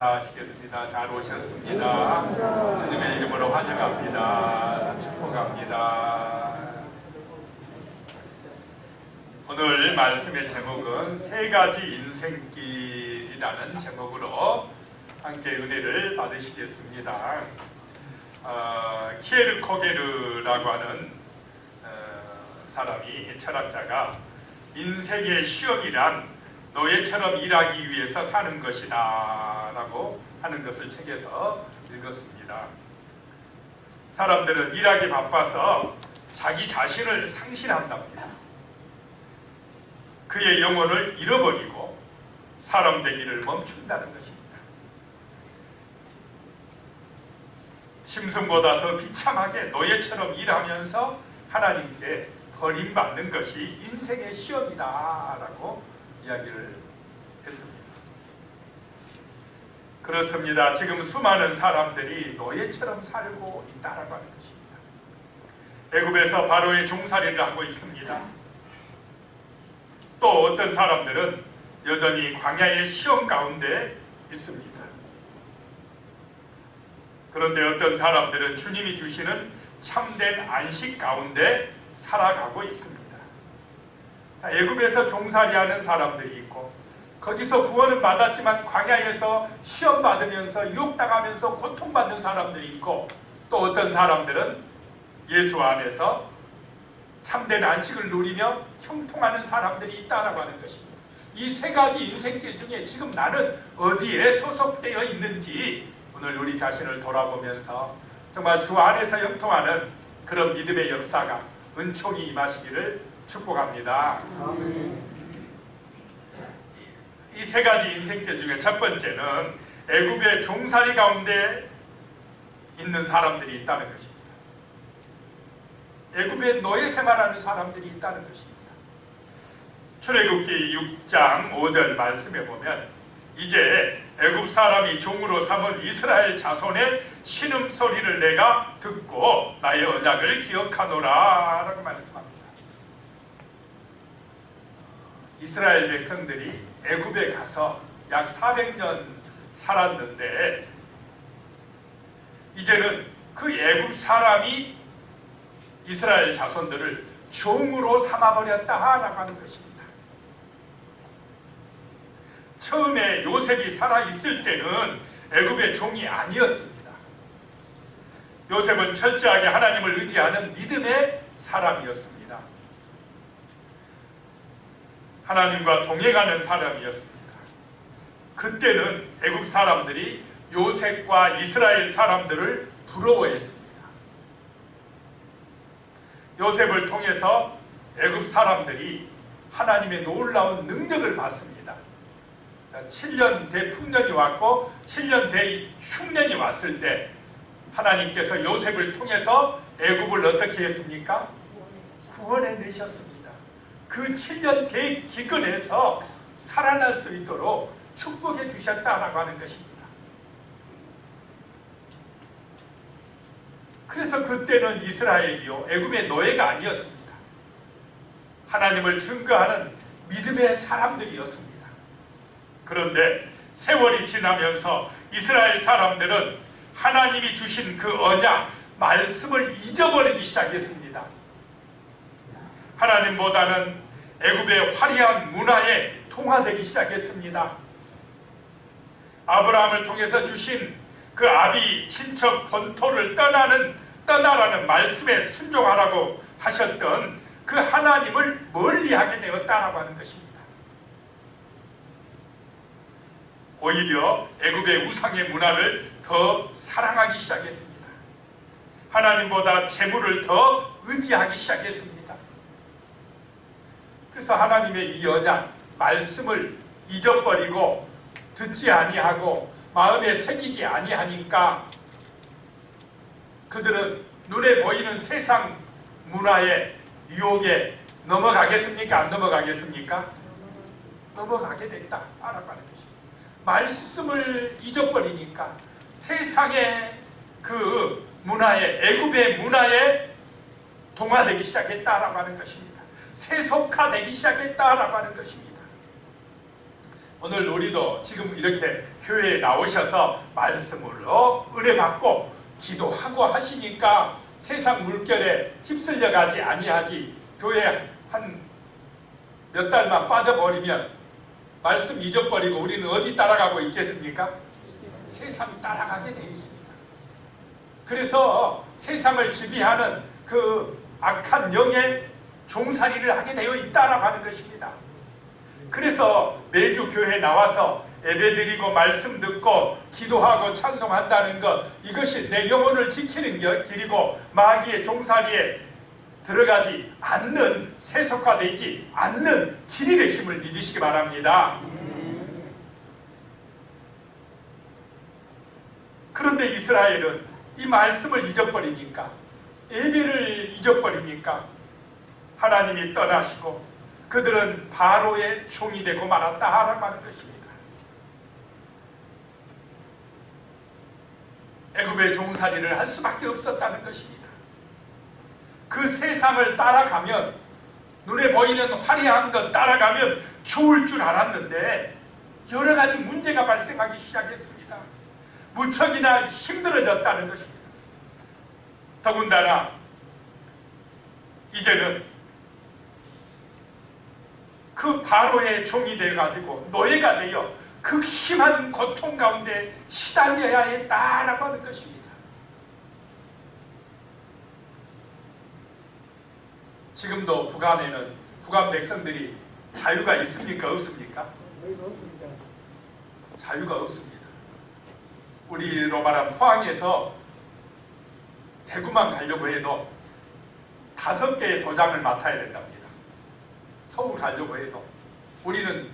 하시겠습니다. 잘 오셨습니다. 주님의 이름으로 환영합니다. 축복합니다. 오늘 말씀의 제목은 세 가지 인생길이라는 제목으로 함께 은혜를 받으시겠습니다. 키에르코게르라고 하는 사람이 철학자가 인생의 시험이란 노예처럼 일하기 위해서 사는 것이다 라고 하는 것을 책에서 읽었습니다. 사람들은 일하기 바빠서 자기 자신을 상실한답니다. 그의 영혼을 잃어버리고 사람 되기를 멈춘다는 것입니다. 짐승보다 더 비참하게 노예처럼 일하면서 하나님께 버림받는 것이 인생의 시험이다 라고 이야기를 했습니다. 그렇습니다. 지금 수많은 사람들이 노예처럼 살고 있다라고 하는 것입니다. 애굽에서 바로의 종살이를 하고 있습니다. 또 어떤 사람들은 여전히 광야의 시험 가운데 있습니다. 그런데 어떤 사람들은 주님이 주시는 참된 안식 가운데 살아가고 있습니다. 애굽에서 종살이하는 사람들이 있고 거기서 구원을 받았지만 광야에서 시험받으면서 유혹당하면서 고통받는 사람들이 있고 또 어떤 사람들은 예수 안에서 참된 안식을 누리며 형통하는 사람들이 있다라고 하는 것입니다. 이 세 가지 인생길 중에 지금 나는 어디에 소속되어 있는지 오늘 우리 자신을 돌아보면서 정말 주 안에서 형통하는 그런 믿음의 역사가 은총이 임하시기를 축복합니다. 이 세 가지 인생길 중에 첫 번째는 애굽의 종살이 가운데 있는 사람들이 있다는 것입니다. 애굽의 노예 생활하는 사람들이 있다는 것입니다. 출애굽기 6장 5절 말씀에 보면 이제 애굽 사람이 종으로 삼은 이스라엘 자손의 신음소리를 내가 듣고 나의 언약을 기억하노라 라고 말씀합니다. 이스라엘 백성들이 애굽에 가서 약 400년 살았는데 이제는 그 애굽 사람이 이스라엘 자손들을 종으로 삼아버렸다라고 하는 것입니다. 처음에 요셉이 살아있을 때는 애굽의 종이 아니었습니다. 요셉은 철저하게 하나님을 의지하는 믿음의 사람이었습니다. 하나님과 동행하는 사람이었습니다. 그때는 애굽 사람들이 요셉과 이스라엘 사람들을 부러워했습니다. 요셉을 통해서 애굽 사람들이 하나님의 놀라운 능력을 받습니다. 7년 대풍년이 왔고 7년 대흉년이 왔을 때 하나님께서 요셉을 통해서 애굽을 어떻게 했습니까? 구원해내셨습니다. 그 7년 대기근에서 살아날 수 있도록 축복해 주셨다라고 하는 것입니다. 그래서 그때는 이스라엘이요 애굽의 노예가 아니었습니다. 하나님을 증거하는 믿음의 사람들이었습니다. 그런데 세월이 지나면서 이스라엘 사람들은 하나님이 주신 그 언약, 말씀을 잊어버리기 시작했습니다. 하나님보다는 애굽의 화려한 문화에 동화되기 시작했습니다. 아브라함을 통해서 주신 그 아비 친척 본토를 떠나라는 말씀에 순종하라고 하셨던 그 하나님을 멀리하게 되었다라고 하는 것입니다. 오히려 애굽의 우상의 문화를 더 사랑하기 시작했습니다. 하나님보다 재물을 더 의지하기 시작했습니다. 그래서 하나님의 이 언약, 말씀을 잊어버리고 듣지 아니하고 마음에 새기지 아니하니까 그들은 눈에 보이는 세상 문화의 유혹에 넘어가겠습니까? 안 넘어가겠습니까? 넘어가게 됐다 라고 하는 것입니다. 말씀을 잊어버리니까 세상의 그 문화에, 애굽의 문화에 동화되기 시작했다라고 하는 것입니다. 세속화되기 시작했다라고 하는 것입니다. 오늘 우리도 지금 이렇게 교회에 나오셔서 말씀으로 은혜 받고 기도하고 하시니까 세상 물결에 휩쓸려 가지 아니하지. 교회 한 몇 달만 빠져버리면 말씀 잊어버리고 우리는 어디 따라가고 있겠습니까? 세상 따라가게 되어 있습니다. 그래서 세상을 지배하는 그 악한 영의 종살이를 하게 되어 있다라고 하는 것입니다. 그래서 매주 교회에 나와서 예배드리고 말씀 듣고 기도하고 찬송한다는 것, 이것이 내 영혼을 지키는 길이고 마귀의 종살이에 들어가지 않는, 세속화되지 않는 길이 되심을 믿으시기 바랍니다. 그런데 이스라엘은 이 말씀을 잊어버리니까, 예배를 잊어버리니까 하나님이 떠나시고 그들은 바로의 종이 되고 말았다라고 하는 것입니다. 애굽의 종살이를 할 수밖에 없었다는 것입니다. 그 세상을 따라가면, 눈에 보이는 화려한 것 따라가면 좋을 줄 알았는데 여러 가지 문제가 발생하기 시작했습니다. 무척이나 힘들어졌다는 것입니다. 더군다나 이제는 그 바로의 종이 되어가지고 노예가 되어 극심한 고통 가운데 시달려야 했다라고 하는 것입니다. 지금도 북한에는, 북한 백성들이 자유가 있습니까? 없습니까? 없습니다. 자유가 없습니다. 우리로 말하면 포항에서 대구만 가려고 해도 5개의 도장을 맡아야 된답니다. 서울 가려고 해도. 우리는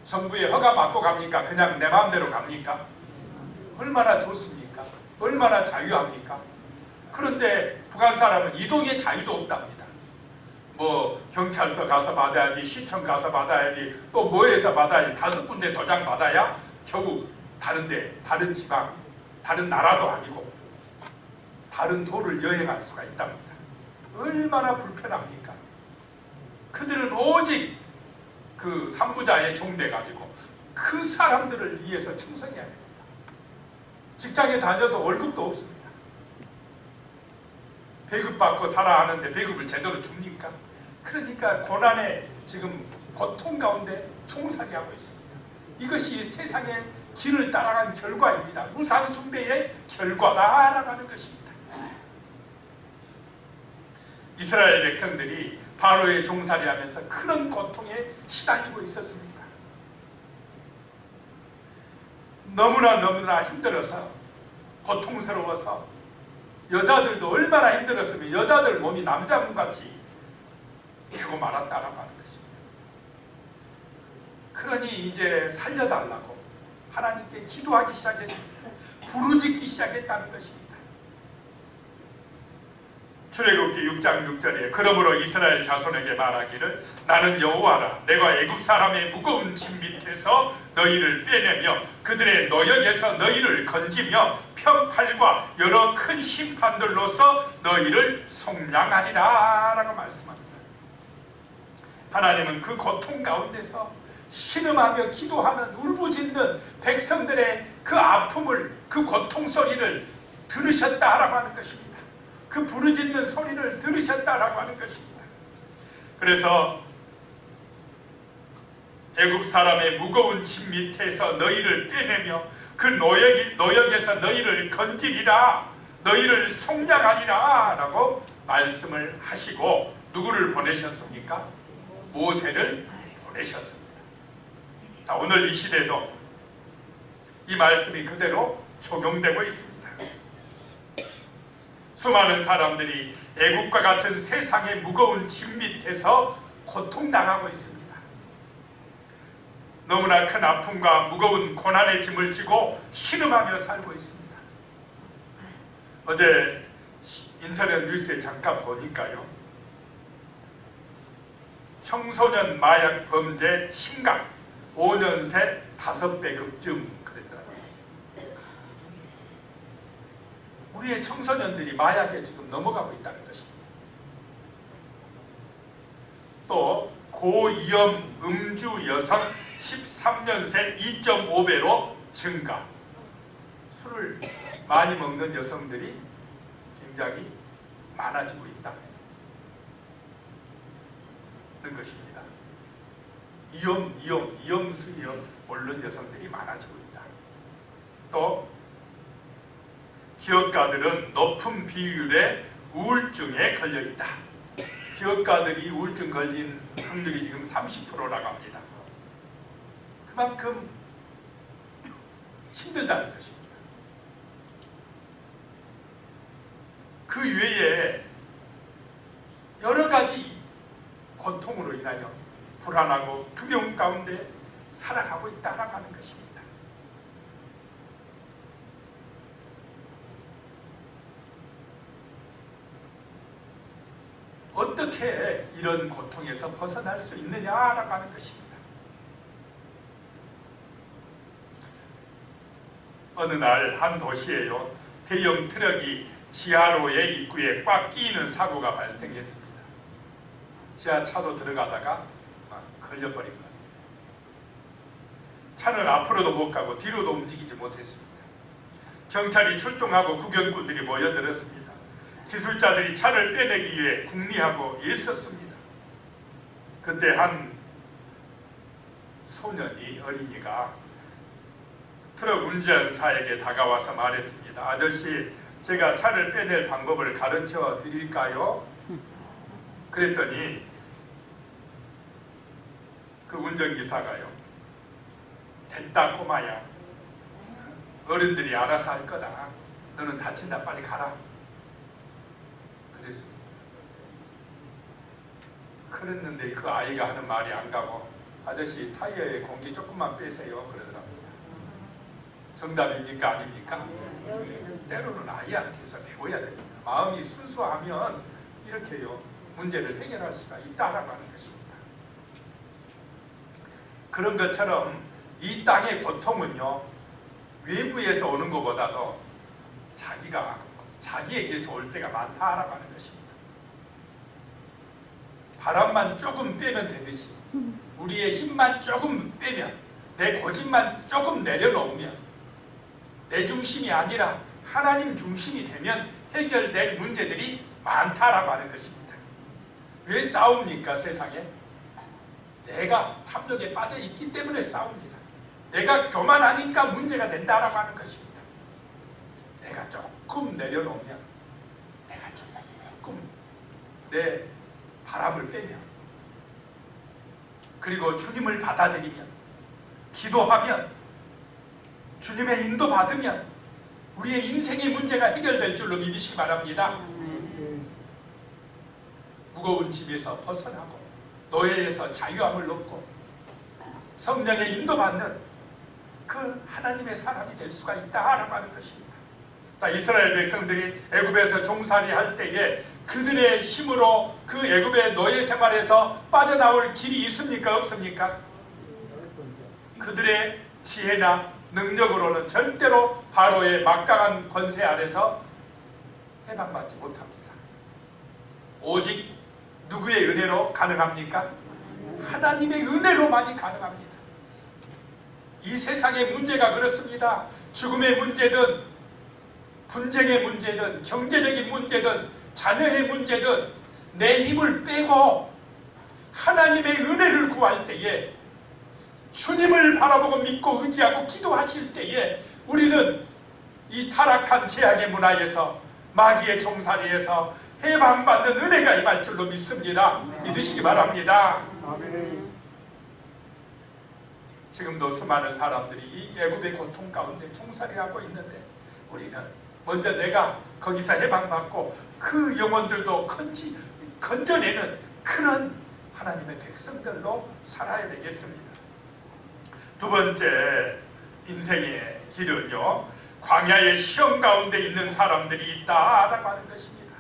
정부에 허가 받고 갑니까? 그냥 내 마음대로 갑니까? 얼마나 좋습니까? 얼마나 자유합니까? 그런데 북한 사람은 이동의 자유도 없답니다. 뭐 경찰서 가서 받아야지, 시청 가서 받아야지, 또 뭐에서 받아야지, 5군데 도장 받아야 겨우 다른데, 다른 지방, 다른 나라도 아니고 다른 도를 여행할 수가 있답니다. 얼마나 불편합니까? 그들은 오직 그 삼부자의 종돼 가지고 그 사람들을 위해서 충성해야 됩니다. 직장에 다녀도 월급도 없습니다. 배급받고 살아야 하는데 배급을 제대로 줍니까? 그러니까 고난에 지금 고통 가운데 총살이하고 있습니다. 이것이 세상의 길을 따라간 결과입니다. 우상숭배의 결과다라고 하는 것입니다. 이스라엘 백성들이 바로의 종살이하면서 큰 고통에 시달리고 있었습니다. 너무나 힘들어서, 고통스러워서, 여자들도 얼마나 힘들었으면 여자들 몸이 남자 몸같이 되고 말았다라고 하는 것입니다. 그러니 이제 살려달라고 하나님께 기도하기 시작했습니다. 부르짖기 시작했다는 것입니다. 출애굽기 6장 6절에 그러므로 이스라엘 자손에게 말하기를 나는 여호와라 내가 애굽 사람의 무거운 짐 밑에서 너희를 빼내며 그들의 노역에서 너희를 건지며 편팔과 여러 큰 심판들로서 너희를 속량하리라 라고 말씀합니다. 하나님은 그 고통 가운데서 신음하며 기도하는 울부짖는 백성들의 그 아픔을, 그 고통 소리를 들으셨다라고 하는 것입니다. 그 부르짖는 소리를 들으셨다라고 하는 것입니다. 그래서 애굽 사람의 무거운 짐 밑에서 너희를 빼내며 그 노역에서 너희를 건지리라, 너희를 속량하리라 라고 말씀을 하시고 누구를 보내셨습니까? 모세를 보내셨습니다. 자, 오늘 이 시대도 이 말씀이 그대로 적용되고 있습니다. 수많은 사람들이 애국과 같은 세상의 무거운 짐 밑에서 고통당하고 있습니다. 너무나 큰 아픔과 무거운 고난의 짐을 지고 신음하며 살고 있습니다. 어제 인터넷 뉴스에 잠깐 보니까요, 청소년 마약 범죄 심각, 5년 새 5배 급증 그랬더라고요. 우리의 청소년들이 마약에 지금 넘어가고 있다는 것입니다. 또 고위험 음주 여성 13년 새 2.5배로 증가. 술을 많이 먹는 여성들이 굉장히 많아지고 있다는 것입니다. 이염 수에 오른 여성들이 많아지고 있다. 또 기업가들은 높은 비율의 우울증에 걸려 있다. 기업가들이 우울증 걸린 확률이 지금 30%라고 합니다. 그만큼 힘들다는 것입니다. 그 외에 여러 가지 고통으로 인하여 불안하고 두려움 가운데 살아가고 있다고 하는 것입니다. 어떻게 이런 고통에서 벗어날 수 있느냐라고 하는 것입니다. 어느 날 한 도시에요, 대형 트럭이 지하로의 입구에 꽉 끼이는 사고가 발생했습니다. 지하차로 들어가다가 걸려버린 겁니다. 차는 앞으로도 못 가고 뒤로도 움직이지 못했습니다. 경찰이 출동하고 구경꾼들이 모여들었습니다. 기술자들이 차를 떼내기 위해 궁리하고 있었습니다. 그때 한 어린이가 트럭 운전사에게 다가와서 말했습니다. 아저씨, 제가 차를 빼낼 방법을 가르쳐 드릴까요? 그랬더니 그 운전기사가요, 됐다 꼬마야, 어른들이 알아서 할 거다, 너는 다친다, 빨리 가라, 그랬습니다. 그랬는데 그 아이가 하는 말이 안 가고, 아저씨 타이어에 공기 조금만 빼세요, 그러더랍니다. 정답입니까? 아닙니까? 때로는 아이한테서 배워야 됩니다. 마음이 순수하면 이렇게요, 문제를 해결할 수가 있다라고 하는 것입니다. 그런 것처럼 이 땅의 고통은요, 외부에서 오는 것보다도 자기에게서 올 때가 많다라고 하는 것입니다. 바람만 조금 빼면 되듯이 우리의 힘만 조금 빼면, 내 고집만 조금 내려놓으면, 내 중심이 아니라 하나님 중심이 되면 해결될 문제들이 많다라고 하는 것입니다. 왜 싸웁니까? 세상에 내가 탐욕에 빠져 있기 때문에 싸웁니다. 내가 교만하니까 문제가 된다라고 하는 것입니다. 내가 조금 내려놓으면, 내가 조금 내 바람을 빼면, 그리고 주님을 받아들이면, 기도하면, 주님의 인도 받으면 우리의 인생의 문제가 해결될 줄로 믿으시기 바랍니다. 무거운 짐에서 벗어나고 노예에서 자유함을 얻고 성령의 인도받는 그 하나님의 사람이 될 수가 있다라고 하는 것입니다. 이스라엘 백성들이 애굽에서 종살이 할 때에 그들의 힘으로 그 애굽의 노예 생활에서 빠져나올 길이 있습니까? 없습니까? 그들의 지혜나 능력으로는 절대로 바로의 막강한 권세 아래서 해방받지 못합니다. 오직 누구의 은혜로 가능합니까? 하나님의 은혜로만이 가능합니다. 이 세상의 문제가 그렇습니다. 죽음의 문제든 분쟁의 문제든 경제적인 문제든 자녀의 문제든 내 힘을 빼고 하나님의 은혜를 구할 때에, 주님을 바라보고 믿고 의지하고 기도하실 때에 우리는 이 타락한 죄악의 문화에서, 마귀의 종살이에서 해방받는 은혜가 임할 줄로 믿습니다. 믿으시기 바랍니다. 지금도 수많은 사람들이 이 애굽의 고통 가운데 종살이하고 있는데, 우리는 먼저 내가 거기서 해방받고 그 영혼들도 건져내는 그런 하나님의 백성들로 살아야 되겠습니다. 두 번째, 인생의 길은요, 광야의 시험 가운데 있는 사람들이 있다라고 하는 것입니다.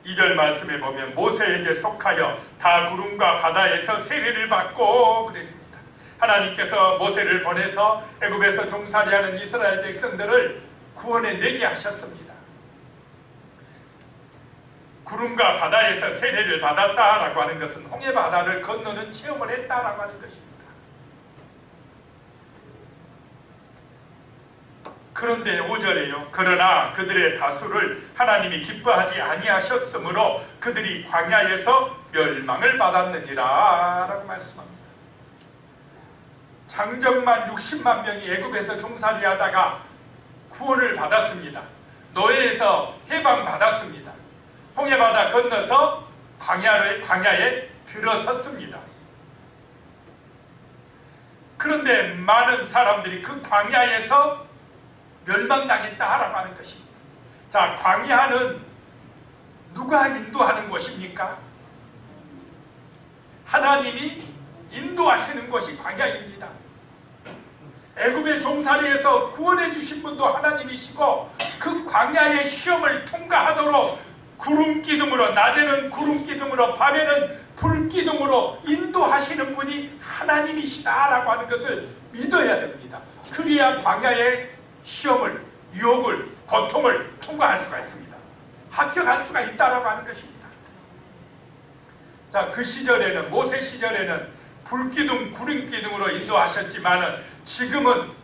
2절 말씀에 보면 모세에게 속하여 다 구름과 바다에서 세례를 받고 그랬습니다. 하나님께서 모세를 보내서 애굽에서 종살이하는 이스라엘 백성들을 구원해 내게 하셨습니다. 구름과 바다에서 세례를 받았다라고 하는 것은 홍해 바다를 건너는 체험을 했다라고 하는 것입니다. 그런데 5절에요. 그러나 그들의 다수를 하나님이 기뻐하지 아니하셨으므로 그들이 광야에서 멸망을 받았느니라 라고 말씀합니다. 장정만 60만 명이 애굽에서 종살이하다가 구원을 받았습니다. 노예에서 해방받았습니다. 홍해바다 건너서 광야에 들어섰습니다. 그런데 많은 사람들이 그 광야에서 멸망당했다라고 하는 것입니다. 자, 광야는 누가 인도하는 곳입니까? 하나님이 인도하시는 곳이 광야입니다. 애굽의 종살이에서 구원해 주신 분도 하나님이시고 그 광야의 시험을 통과하도록 구름 기둥으로, 낮에는 구름 기둥으로, 밤에는 불 기둥으로 인도하시는 분이 하나님이시다라고 하는 것을 믿어야 됩니다. 그래야 광야의 시험을, 유혹을, 고통을 통과할 수가 있습니다. 합격할 수가 있다라고 하는 것입니다. 자, 그 시절에는, 모세 시절에는 불기둥, 구름기둥으로 인도하셨지만은 지금은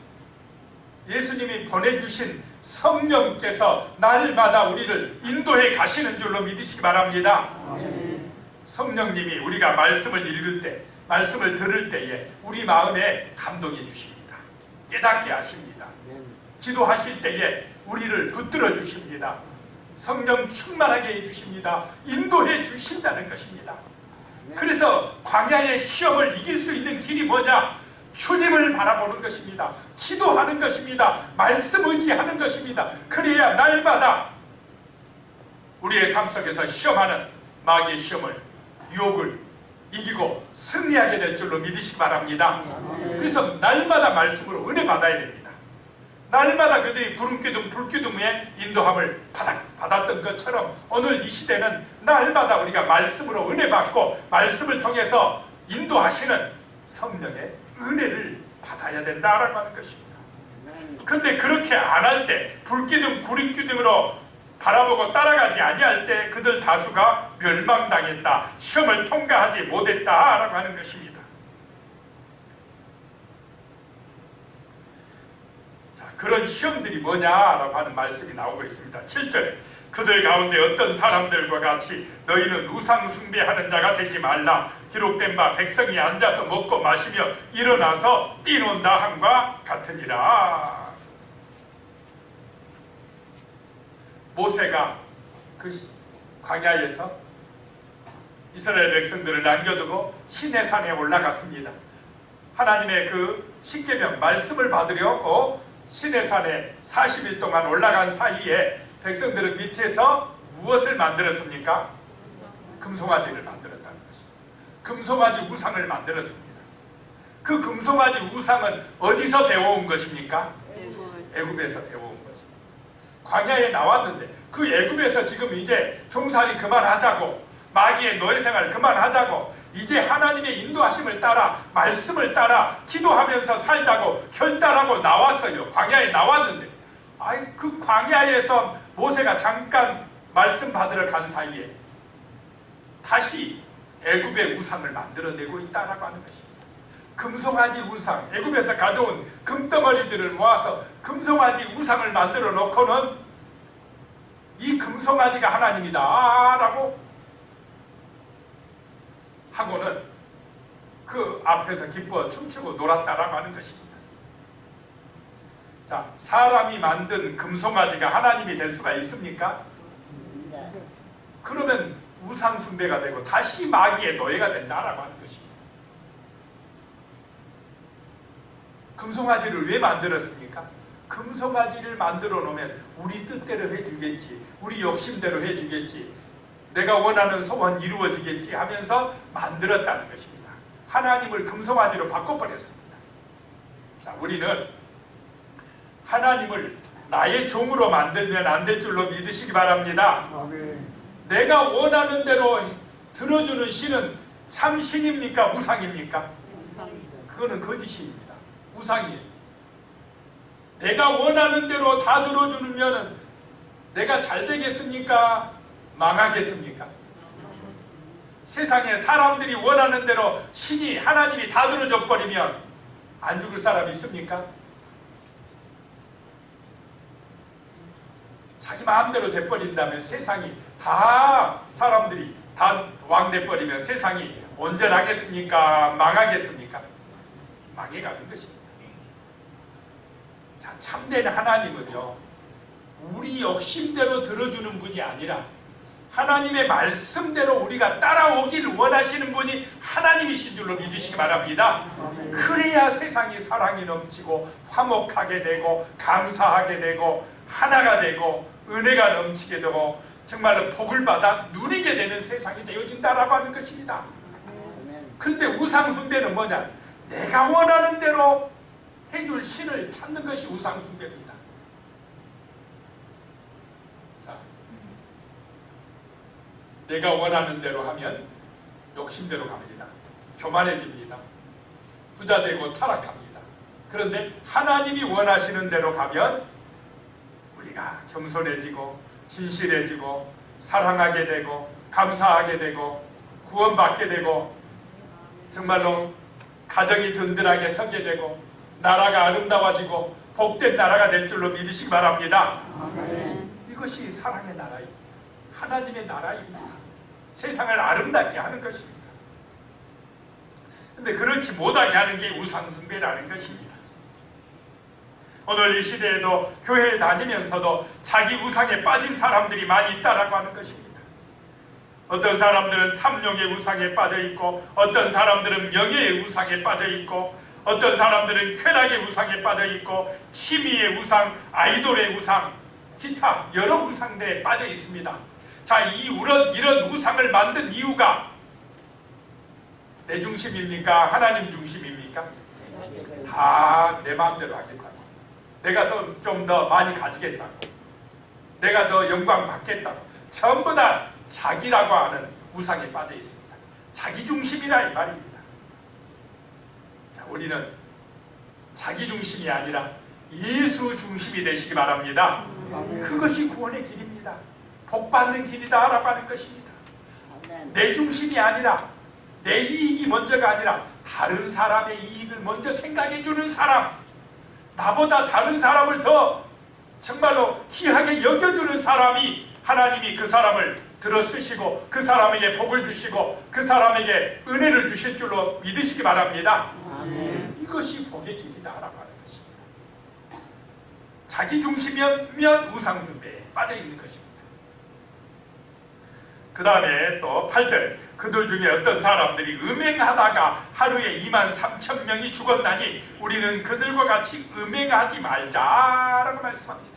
예수님이 보내주신 성령께서 날마다 우리를 인도해 가시는 줄로 믿으시기 바랍니다. 성령님이 우리가 말씀을 읽을 때, 말씀을 들을 때에 우리 마음에 감동해 주십니다. 깨닫게 하십니다. 기도하실 때에 우리를 붙들어 주십니다. 성령 충만하게 해주십니다. 인도해 주신다는 것입니다. 그래서 광야의 시험을 이길 수 있는 길이 뭐냐? 주님을 바라보는 것입니다. 기도하는 것입니다. 말씀 의지하는 것입니다. 그래야 날마다 우리의 삶 속에서 시험하는 마귀의 시험을, 유혹을 이기고 승리하게 될 줄로 믿으시기 바랍니다. 그래서 날마다 말씀으로 은혜 받아야 됩니다. 날마다 그들이 구름기둥, 불기둥의 인도함을 받았던 것처럼 오늘 이 시대는 날마다 우리가 말씀으로 은혜 받고 말씀을 통해서 인도하시는 성령의 은혜를 받아야 된다라고 하는 것입니다. 그런데 그렇게 안 할 때, 불기둥, 구름기둥으로 바라보고 따라가지 아니할 때 그들 다수가 멸망당했다, 시험을 통과하지 못했다라고 하는 것입니다. 그런 시험들이 뭐냐라고 하는 말씀이 나오고 있습니다. 7절에 그들 가운데 어떤 사람들과 같이 너희는 우상 숭배하는 자가 되지 말라. 기록된 바 백성이 앉아서 먹고 마시며 일어나서 뛰논다 함과 같으니라. 모세가 그 광야에서 이스라엘 백성들을 남겨두고 시내산에 올라갔습니다. 하나님의 그 십계명 말씀을 받으려고 시내산에 40일 동안 올라간 사이에 백성들은 밑에서 무엇을 만들었습니까? 금송아지를 만들었다는 것입니다. 금송아지 우상을 만들었습니다. 그 금송아지 우상은 어디서 배워온 것입니까? 애굽에서 배워온 것입니다. 광야에 나왔는데 그 애굽에서 지금 이제 종살이 그만하자고, 마귀의 노예 생활 그만하자고, 이제 하나님의 인도하심을 따라 말씀을 따라 기도하면서 살자고 결단하고 나왔어요. 광야에 나왔는데 그 광야에서 모세가 잠깐 말씀 받으러 간 사이에 다시 애굽의 우상을 만들어내고 있다라고 하는 것입니다. 금송아지 우상, 애굽에서 가져온 금덩어리들을 모아서 금송아지 우상을 만들어 놓고는 이 금송아지가 하나님이다 라고 하고는 그 앞에서 기뻐 춤추고 놀았다라고 하는 것입니다. 자, 사람이 만든 금송아지가 하나님이 될 수가 있습니까? 그러면 우상 숭배가 되고 다시 마귀의 노예가 된다라고 하는 것입니다. 금송아지를 왜 만들었습니까? 금송아지를 만들어 놓으면 우리 뜻대로 해주겠지, 우리 욕심대로 해주겠지, 내가 원하는 소원 이루어지겠지 하면서 만들었다는 것입니다. 하나님을 금송아지로 바꿔버렸습니다. 자, 우리는 하나님을 나의 종으로 만들면 안 될 줄로 믿으시기 바랍니다. 내가 원하는 대로 들어주는 신은 참 신입니까? 우상입니까? 그거는 거짓입니다. 우상이에요. 내가 원하는 대로 다 들어주면 내가 잘 되겠습니까? 망하겠습니까? 세상에 사람들이 원하는 대로 신이 하나님이 다 들어줘 버리면 안 죽을 사람이 있습니까? 자기 마음대로 돼버린다면 세상이 다 사람들이 다 왕 돼버리면 세상이 온전하겠습니까? 망하겠습니까? 망해가는 것입니다. 자, 참된 하나님은요, 우리 욕심대로 들어주는 분이 아니라 하나님의 말씀대로 우리가 따라오기를 원하시는 분이 하나님이신 줄로 믿으시기 바랍니다. 그래야 세상이 사랑이 넘치고 화목하게 되고 감사하게 되고 하나가 되고 은혜가 넘치게 되고 정말로 복을 받아 누리게 되는 세상이 되어진다라고 하는 것입니다. 그런데 우상숭배는 뭐냐? 내가 원하는 대로 해줄 신을 찾는 것이 우상숭배입니다. 자, 내가 원하는 대로 하면 욕심대로 갑니다. 교만해집니다. 부자되고 타락합니다. 그런데 하나님이 원하시는 대로 가면 우리가 겸손해지고 진실해지고 사랑하게 되고 감사하게 되고 구원받게 되고 정말로 가정이 든든하게 서게 되고 나라가 아름다워지고 복된 나라가 될 줄로 믿으시기 바랍니다. 이것이 사랑의 나라입니다. 하나님의 나라입니다. 세상을 아름답게 하는 것입니다. 그런데 그렇지 못하게 하는 게 우상숭배라는 것입니다. 오늘 이 시대에도 교회에 다니면서도 자기 우상에 빠진 사람들이 많이 있다라고 하는 것입니다. 어떤 사람들은 탐욕의 우상에 빠져 있고, 어떤 사람들은 명예의 우상에 빠져 있고, 어떤 사람들은 쾌락의 우상에 빠져 있고, 취미의 우상, 아이돌의 우상, 기타 여러 우상들에 빠져 있습니다. 자, 이런 우상을 만든 이유가 내 중심입니까? 하나님 중심입니까? 다 내 마음대로 하겠다고. 내가 좀 더 많이 가지겠다고. 내가 더 영광 받겠다고. 전부 다 자기라고 하는 우상에 빠져 있습니다. 자기 중심이라 이 말입니다. 자, 우리는 자기 중심이 아니라 예수 중심이 되시기 바랍니다. 그것이 구원의 길입니다. 복받는 길이다라고 하는 것입니다. 내 중심이 아니라 내 이익이 먼저가 아니라 다른 사람의 이익을 먼저 생각해 주는 사람, 나보다 다른 사람을 더 정말로 귀하게 여겨주는 사람이 하나님이 그 사람을 들어쓰시고 그 사람에게 복을 주시고 그 사람에게 은혜를 주실 줄로 믿으시기 바랍니다. 이것이 복의 길이다라고 하는 것입니다. 자기 중심이면 우상숭배에 빠져 있는 것입니다. 그 다음에 또 8절, 그들 중에 어떤 사람들이 음행하다가 하루에 23,000명이 죽었나니 우리는 그들과 같이 음행하지 말자라고 말씀합니다.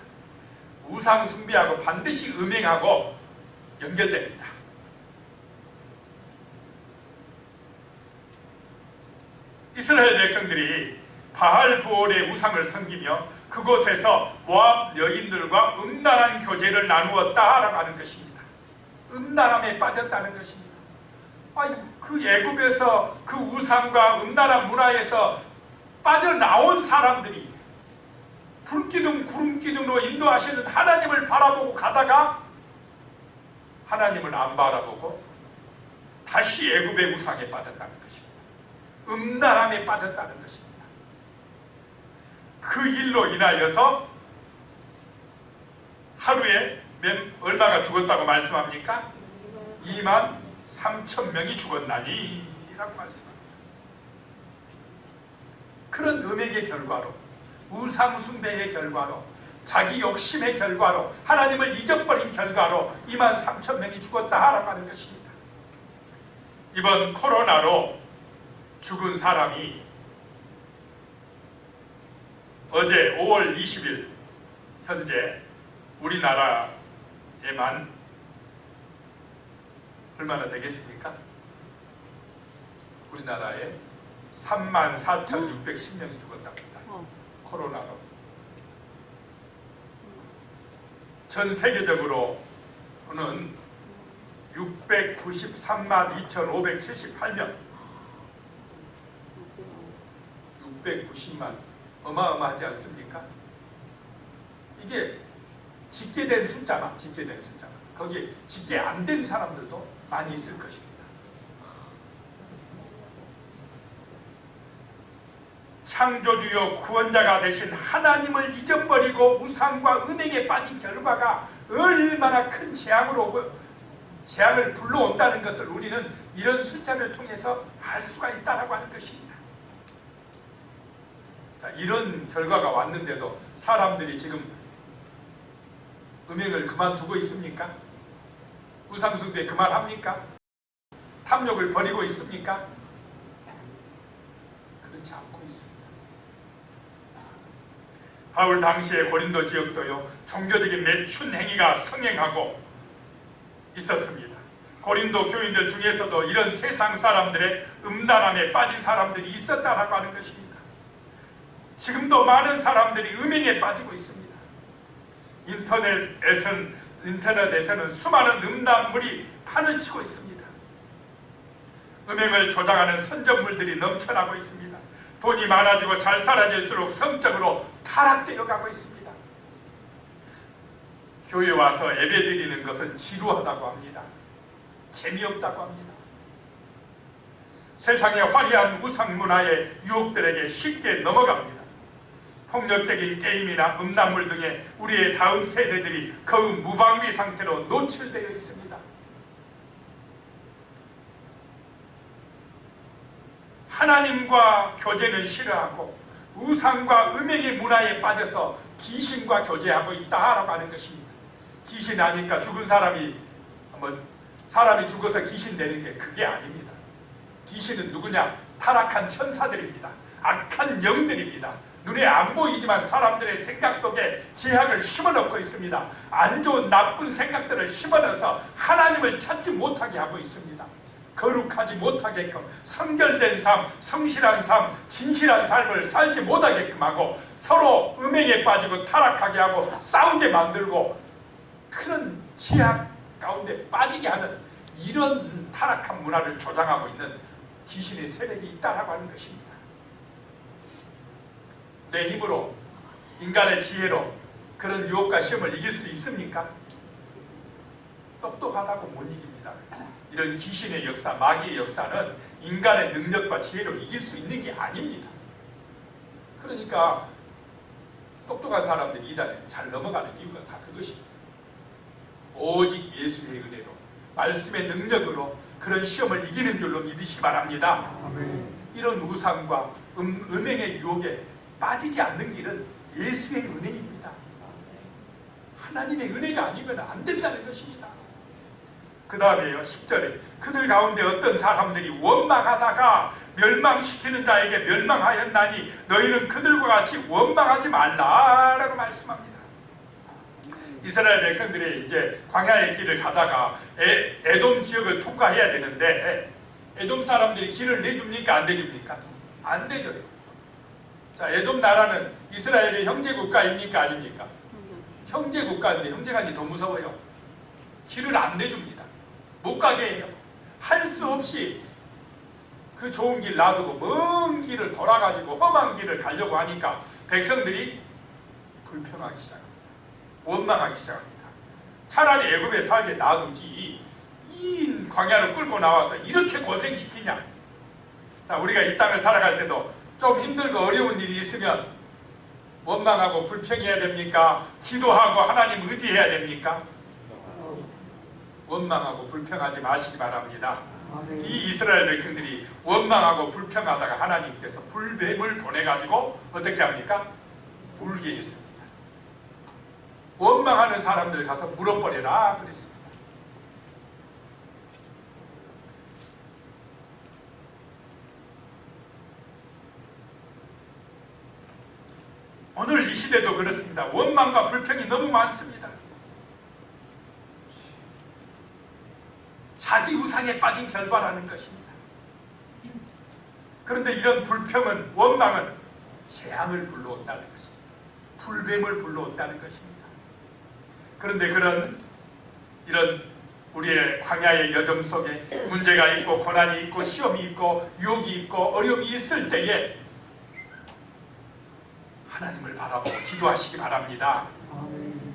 우상 숭배하고 반드시 음행하고 연결됩니다. 이스라엘 백성들이 바알부올의 우상을 섬기며 그곳에서 모압 여인들과 음란한 교제를 나누었다라고 하는 것입니다. 음란함에 빠졌다는 것입니다. 그 애굽에서 그 우상과 음란한 문화에서 빠져나온 사람들이 불기둥 구름기둥으로 인도하시는 하나님을 바라보고 가다가 하나님을 안 바라보고 다시 애굽의 우상에 빠졌다는 것입니다. 음란함에 빠졌다는 것입니다. 그 일로 인하여서 하루에 얼마가 죽었다고 말씀합니까? 23,000명이 죽었나니 라고 말씀합니다. 그런 음행의 결과로, 우상 숭배의 결과로, 자기 욕심의 결과로, 하나님을 잊어버린 결과로 23,000명이 죽었다라고 하는 것입니다. 이번 코로나로 죽은 사람이 어제 5월 20일 현재 우리나라에만 얼마나 되겠습니까? 우리나라에 34,610명이 죽었답니다. 코로나로. 전 세계적으로는 693만 2,578명, 690만, 어마어마하지 않습니까? 이게 집계된 숫자만, 집계된 숫자만. 거기에 짓게 안 된 사람들도 많이 있을 것입니다. 창조주요 구원자가 되신 하나님을 잊어버리고 우상과 은행에 빠진 결과가 얼마나 큰 재앙을 불러온다는 것을 우리는 이런 숫자를 통해서 알 수가 있다고 하는 것입니다. 자, 이런 결과가 왔는데도 사람들이 지금 음행을 그만두고 있습니까? 우상숭배 그만합니까? 탐욕을 버리고 있습니까? 그렇지 않고 있습니다. 바울 당시에 고린도 지역도요, 종교적인 매춘 행위가 성행하고 있었습니다. 고린도 교인들 중에서도 이런 세상 사람들의 음란함에 빠진 사람들이 있었다라고 하는 것입니다. 지금도 많은 사람들이 음행에 빠지고 있습니다. 인터넷에서는 수많은 음란물이 판을 치고 있습니다. 음행을 조장하는 선전물들이 넘쳐나고 있습니다. 돈이 많아지고 잘 살아질수록 성적으로 타락되어 가고 있습니다. 교회 와서 예배드리는 것은 지루하다고 합니다. 재미없다고 합니다. 세상의 화려한 우상문화의 유혹들에게 쉽게 넘어갑니다. 폭력적인 게임이나 음란물 등의 우리의 다음 세대들이 거의 무방비 상태로 노출되어 있습니다. 하나님과 교제는 싫어하고 우상과 음행의 문화에 빠져서 귀신과 교제하고 있다라고 하는 것입니다. 귀신 아니까 죽은 사람이 죽어서 귀신 되는 게 그게 아닙니다. 귀신은 누구냐? 타락한 천사들입니다. 악한 영들입니다. 눈에 안 보이지만 사람들의 생각 속에 죄악을 심어넣고 있습니다. 안 좋은 나쁜 생각들을 심어넣어서 하나님을 찾지 못하게 하고 있습니다. 거룩하지 못하게끔 성결된 삶, 성실한 삶, 진실한 삶을 살지 못하게끔 하고 서로 음행에 빠지고 타락하게 하고 싸우게 만들고 그런 죄악 가운데 빠지게 하는 이런 타락한 문화를 조장하고 있는 귀신의 세력이 있다라고 하는 것입니다. 내 힘으로, 인간의 지혜로 그런 유혹과 시험을 이길 수 있습니까? 똑똑하다고 못 이깁니다. 이런 귀신의 역사, 마귀의 역사는 인간의 능력과 지혜로 이길 수 있는 게 아닙니다. 그러니까 똑똑한 사람들이 이단에 잘 넘어가는 이유가 다 그것입니다. 오직 예수의 은혜로, 말씀의 능력으로 그런 시험을 이기는 줄로 믿으시기 바랍니다. 이런 우상과 음행의 유혹에 빠지지 않는 길은 예수의 은혜입니다. 하나님의 은혜가 아니면 안 된다는 것입니다. 그 다음에요, 10절에 그들 가운데 어떤 사람들이 원망하다가 멸망시키는 자에게 멸망하였나니 너희는 그들과 같이 원망하지 말라라고 말씀합니다. 이스라엘 백성들이 이제 광야의 길을 가다가 에돔 지역을 통과해야 되는데 에돔 사람들이 길을 내줍니까? 안 내줍니까? 안 내줘요. 자, 에돔 나라는 이스라엘의 형제 국가입니까? 아닙니까? 형제 국가인데 형제간이 더 무서워요. 길을 안 내줍니다. 못 가게 해요. 할 수 없이 그 좋은 길 놔두고 먼 길을 돌아가지고 험한 길을 가려고 하니까 백성들이 불평하기 시작합니다. 원망하기 시작합니다. 차라리 애굽에 살게 놔두지 이 광야를 끌고 나와서 이렇게 고생시키냐. 자, 우리가 이 땅을 살아갈 때도 좀 힘들고 어려운 일이 있으면 원망하고 불평해야 됩니까? 기도하고 하나님 의지해야 됩니까? 원망하고 불평하지 마시기 바랍니다. 이 이스라엘 백성들이 원망하고 불평하다가 하나님께서 불뱀을 보내가지고 어떻게 합니까? 울게 했습니다. 원망하는 사람들 가서 물어버려라 그랬습니다. 오늘 이 시대도 그렇습니다. 원망과 불평이 너무 많습니다. 자기 우상에 빠진 결과라는 것입니다. 그런데 이런 불평은, 원망은 재앙을 불러온다는 것입니다. 불뱀을 불러온다는 것입니다. 그런데 이런 우리의 광야의 여정 속에 문제가 있고 고난이 있고 시험이 있고 유혹이 있고 어려움이 있을 때에 하나님을 바라보고 기도하시기 바랍니다.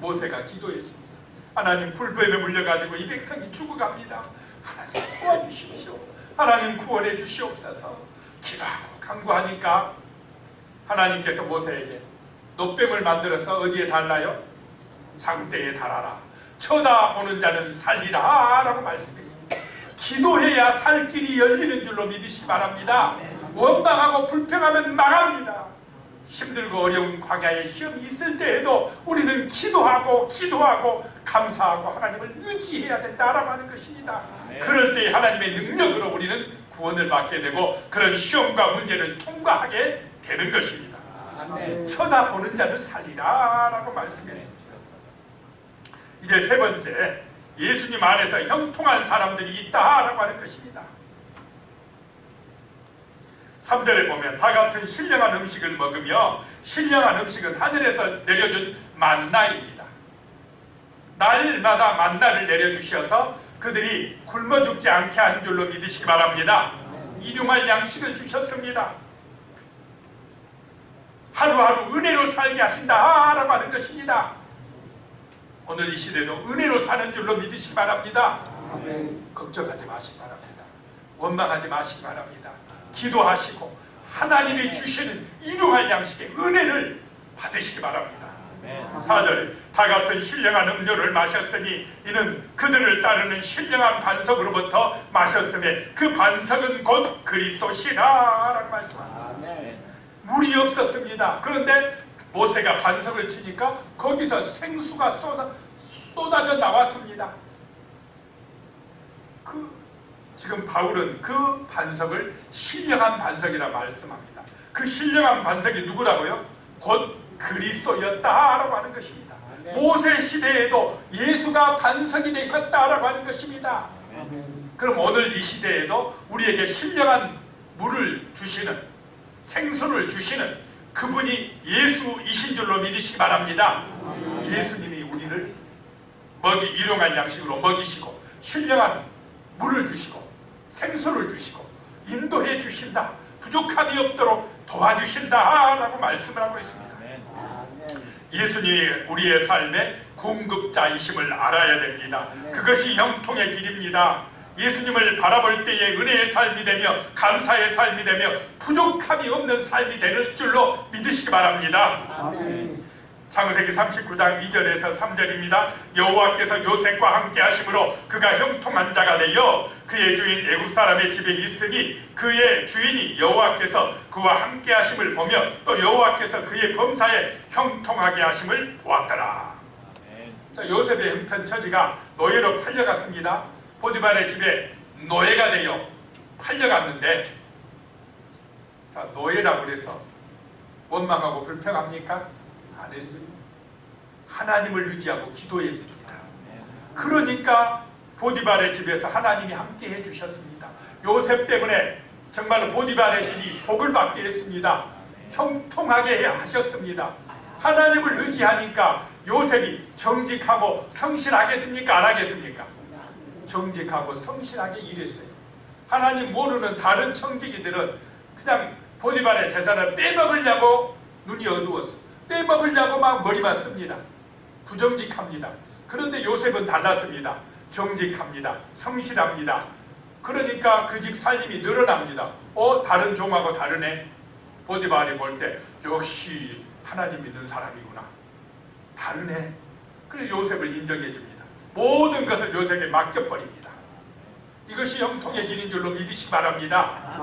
모세가 기도했습니다. 하나님 불법에 물려가지고 이 백성이 죽어갑니다. 하나님 도와주십시오. 하나님 구원해 주시옵소서. 기도하고 간구하니까 하나님께서 모세에게 노뱀을 만들어서 어디에 달라요? 장대에 달아라. 쳐다보는 자는 살리라 라고 말씀했습니다. 기도해야 살 길이 열리는 줄로 믿으시기 바랍니다. 원망하고 불평하면 망합니다. 힘들고 어려운 광야에 시험이 있을 때에도 우리는 기도하고 감사하고 하나님을 의지해야 된다라고 하는 것입니다. 그럴 때 하나님의 능력으로 우리는 구원을 받게 되고 그런 시험과 문제를 통과하게 되는 것입니다. 쳐다보는 자는 살리라 라고 말씀했습니다. 이제 세 번째, 예수님 안에서 형통한 사람들이 있다라고 하는 것입니다. 3절에 보면 다 같은 신령한 음식을 먹으며, 신령한 음식은 하늘에서 내려준 만나입니다. 날마다 만나를 내려주셔서 그들이 굶어 죽지 않게 한 줄로 믿으시기 바랍니다. 일용할 양식을 주셨습니다. 하루하루 은혜로 살게 하신다라고 하는 것입니다. 오늘 이 시대도 은혜로 사는 줄로 믿으시기 바랍니다. 걱정하지 마시기 바랍니다. 원망하지 마시기 바랍니다. 기도하시고 하나님이 주시는 일용할 양식의 은혜를 받으시기 바랍니다. 4절에 다 같은 신령한 음료를 마셨으니 이는 그들을 따르는 신령한 반석으로부터 마셨음에 그 반석은 곧 그리스도시라 라고 말씀합니다. 물이 없었습니다. 그런데 모세가 반석을 치니까 거기서 생수가 쏟아져 나왔습니다. 지금 바울은 그 반석을 신령한 반석이라 말씀합니다. 그 신령한 반석이 누구라고요? 곧 그리스도였다라고 하는 것입니다. 모세 시대에도 예수가 반석이 되셨다라고 하는 것입니다. 그럼 오늘 이 시대에도 우리에게 신령한 물을 주시는, 생수를 주시는 그분이 예수이신 줄로 믿으시기 바랍니다. 예수님이 우리를 일용할 양식으로 먹이시고 신령한 물을 주시고 생수를 주시고 인도해 주신다, 부족함이 없도록 도와주신다라고 말씀을 하고 있습니다. 예수님이 우리의 삶의 공급자이심을 알아야 됩니다. 그것이 형통의 길입니다. 예수님을 바라볼 때에 은혜의 삶이 되며 감사의 삶이 되며 부족함이 없는 삶이 되는 줄로 믿으시기 바랍니다. 창세기 39장 2절에서 3절입니다. 여호와께서 요셉과 함께 하심으로 그가 형통한 자가 되어 그의 주인 애굽 사람의 집에 있으니 그의 주인이 여호와께서 그와 함께 하심을 보며 또 여호와께서 그의 범사에 형통하게 하심을 보았더라. 자, 요셉의 형편 처지가 노예로 팔려갔습니다. 보디발의 집에 노예가 되어 팔려갔는데, 자, 노예라고 그래서 원망하고 불평합니까? 안 했습니다. 하나님을 의지하고 기도했습니다. 그러니까 보디발의 집에서 하나님이 함께 해주셨습니다. 요셉 때문에 정말로 보디발의 집이 복을 받게 했습니다. 형통하게 하셨습니다. 하나님을 의지하니까 요셉이 정직하고 성실하겠습니까? 안 하겠습니까? 정직하고 성실하게 일했어요. 하나님 모르는 다른 청지기들은 그냥 보디발의 재산을 빼먹으려고 눈이 어두웠어. 빼먹으려고 막 머리만 씁니다. 부정직합니다. 그런데 요셉은 달랐습니다. 정직합니다. 성실합니다. 그러니까 그 집 살림이 늘어납니다. 다른 종하고 다르네. 보디발이 볼 때 역시 하나님 믿는 사람이구나. 다르네. 그래서 요셉을 인정해 줍니다. 모든 것을 요셉에게 맡겨버립니다. 이것이 형통의 길인 줄로 믿으시기 바랍니다.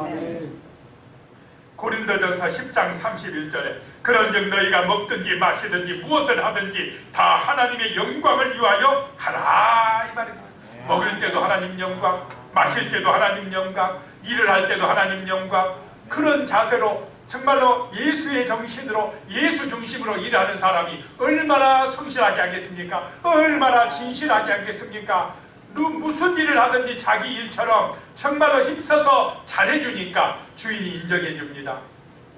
고린도전서 10장 31절에 그런즉 너희가 먹든지 마시든지 무엇을 하든지 다 하나님의 영광을 위하여 하라 이 말입니다. 먹을 때도 하나님 영광, 마실 때도 하나님 영광, 일을 할 때도 하나님 영광. 그런 자세로 정말로 예수의 정신으로 예수 중심으로 일하는 사람이 얼마나 성실하게 하겠습니까? 얼마나 진실하게 하겠습니까? 무슨 일을 하든지 자기 일처럼 정말로 힘써서 잘해주니까 주인이 인정해 줍니다.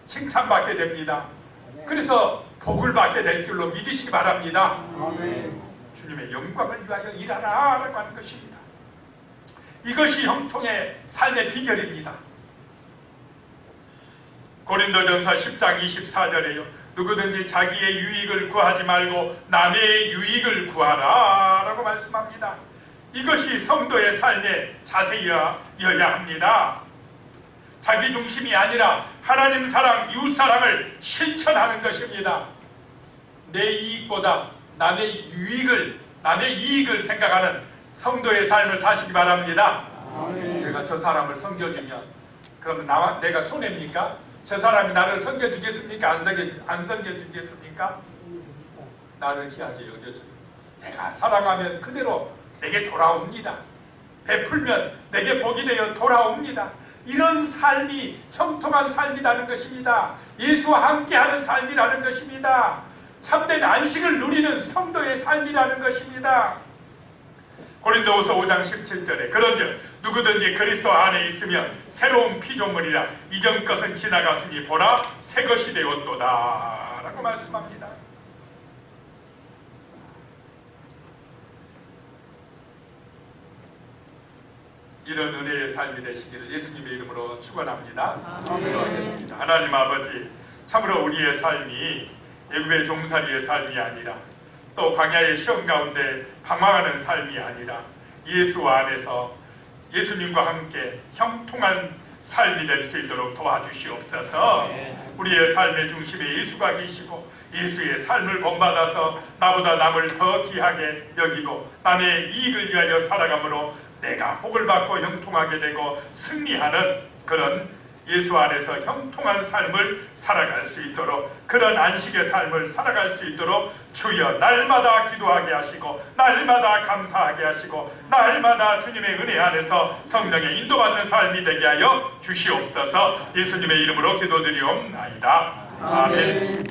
칭찬받게 됩니다. 그래서 복을 받게 될 줄로 믿으시기 바랍니다. 주님의 영광을 위하여 일하라라고 하는 것입니다. 이것이 형통의 삶의 비결입니다. 고린도전서 10장 24절에요. 누구든지 자기의 유익을 구하지 말고 남의 유익을 구하라 라고 말씀합니다. 이것이 성도의 삶의 자세여야 합니다. 자기 중심이 아니라 하나님 사랑, 이웃 사랑을 실천하는 것입니다. 내 이익보다 남의 이익을 생각하는 성도의 삶을 사시기 바랍니다. 내가 저 사람을 섬겨주면 그러면 내가 손해입니까? 저 사람이 나를 섬겨주겠습니까? 안 섬겨주겠습니까? 나를 귀하게 여겨줘요. 내가 사랑하면 그대로 내게 돌아옵니다. 베풀면 내게 복이 되어 돌아옵니다. 이런 삶이 형통한 삶이라는 것입니다. 예수와 함께하는 삶이라는 것입니다. 참된 안식을 누리는 성도의 삶이라는 것입니다. 고린도후서 5장 17절에 그런즉 누구든지 그리스도 안에 있으면 새로운 피조물이라 이전 것은 지나갔으니 보라 새 것이 되었도다 라고 말씀합니다. 이런 은혜의 삶이 되시기를 예수님의 이름으로 축원합니다. 기도하겠습니다. 하나님 아버지, 참으로 우리의 삶이 애굽의 종살이의 삶이 아니라 또 광야의 시험 가운데 방황하는 삶이 아니라 예수 안에서 예수님과 함께 형통한 삶이 될 수 있도록 도와주시옵소서. 우리의 삶의 중심에 예수가 계시고 예수의 삶을 본받아서 나보다 남을 더 귀하게 여기고 남의 이익을 위하여 살아감으로 내가 복을 받고 형통하게 되고 승리하는 그런 예수 안에서 형통한 삶을 살아갈 수 있도록, 그런 안식의 삶을 살아갈 수 있도록 주여 날마다 기도하게 하시고 날마다 감사하게 하시고 날마다 주님의 은혜 안에서 성령의 인도받는 삶이 되게 하여 주시옵소서. 예수님의 이름으로 기도드리옵나이다. 아멘.